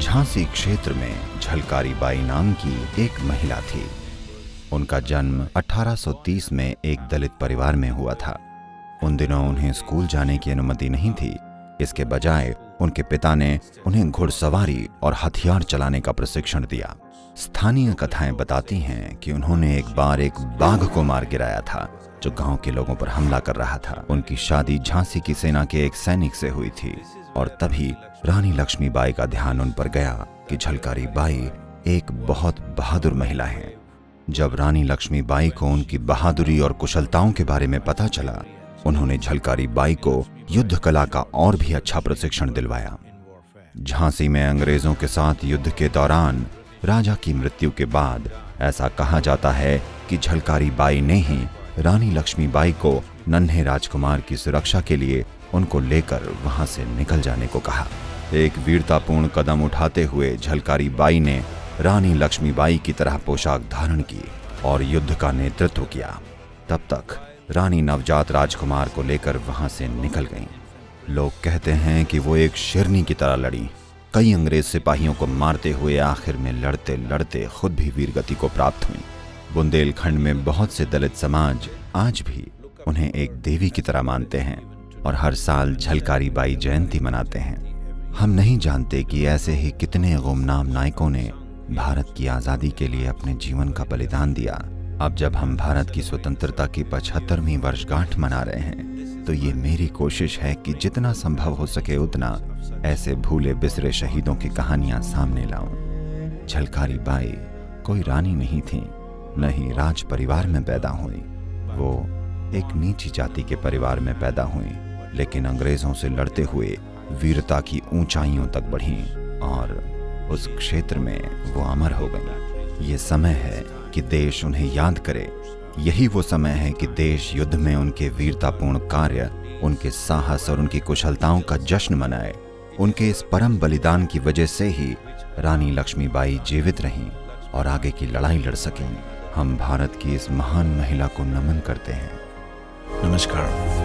झांसी क्षेत्र में झलकारी बाई नाम की एक महिला थी। उनका जन्म 1830 में एक दलित परिवार में हुआ था। उन दिनों उन्हें स्कूल जाने की अनुमति नहीं थी। इसके बजाय उनके पिता ने उन्हें घुड़सवारी और हथियार चलाने का प्रशिक्षण दिया। स्थानीय कथाएं बताती हैं कि उन्होंने एक बार एक बाघ को मार गिराया था जो गांव के लोगों पर हमला कर रहा था। उनकी शादी झांसी की सेना के एक सैनिक से हुई थी और तभी रानी लक्ष्मीबाई का ध्यान उन पर गया कि झलकारी बाई एक बहुत बहादुर महिला है। जब रानी लक्ष्मीबाई को उनकी बहादुरी और कुशलताओं के बारे में पता चला, उन्होंने झलकारी बाई को युद्ध कला का और भी अच्छा प्रशिक्षण दिलवाया। झांसी में अंग्रेजों के साथ युद्ध के दौरान राजा की मृत्यु के बाद ऐसा कहा जाता है कि झलकारी बाई ने ही रानी लक्ष्मीबाई को नन्हे राजकुमार की सुरक्षा के लिए उनको लेकर वहां से निकल जाने को कहा। एक वीरतापूर्ण कदम उठाते हुए झलकारी बाई ने रानी लक्ष्मीबाई की तरह पोशाक धारण की और युद्ध का नेतृत्व किया। तब तक रानी नवजात राजकुमार को लेकर वहां से निकल गईं। लोग कहते हैं कि वो एक शेरनी की तरह लड़ी। कई अंग्रेज सिपाहियों को मारते हुए आखिर में लड़ते लड़ते खुद भी वीरगति को प्राप्त हुई। बुंदेलखंड में बहुत से दलित समाज आज भी उन्हें एक देवी की तरह मानते हैं और हर साल झलकारी बाई जयंती मनाते हैं। हम नहीं जानते कि ऐसे ही कितने गुमनाम नायकों ने भारत की आज़ादी के लिए अपने जीवन का बलिदान दिया। अब जब हम भारत की स्वतंत्रता की 75वीं वर्षगांठ मना रहे हैं, तो ये मेरी कोशिश है कि जितना संभव हो सके उतना ऐसे भूले बिसरे शहीदों की कहानियां सामने लाऊं। झलकारी बाई कोई रानी नहीं थी, न ही राज परिवार में पैदा हुई। वो एक नीची जाति के परिवार में पैदा हुई, लेकिन अंग्रेजों से लड़ते हुए वीरता की ऊंचाइयों तक बढ़ी और उस क्षेत्र में वो अमर हो गई। ये समय है कि देश उन्हें याद करे। यही वो समय है कि देश युद्ध में उनके वीरतापूर्ण कार्य, उनके साहस और उनकी कुशलताओं का जश्न मनाए। उनके इस परम बलिदान की वजह से ही रानी लक्ष्मीबाई जीवित रहीं और आगे की लड़ाई लड़ सकें। हम भारत की इस महान महिला को नमन करते हैं। नमस्कार।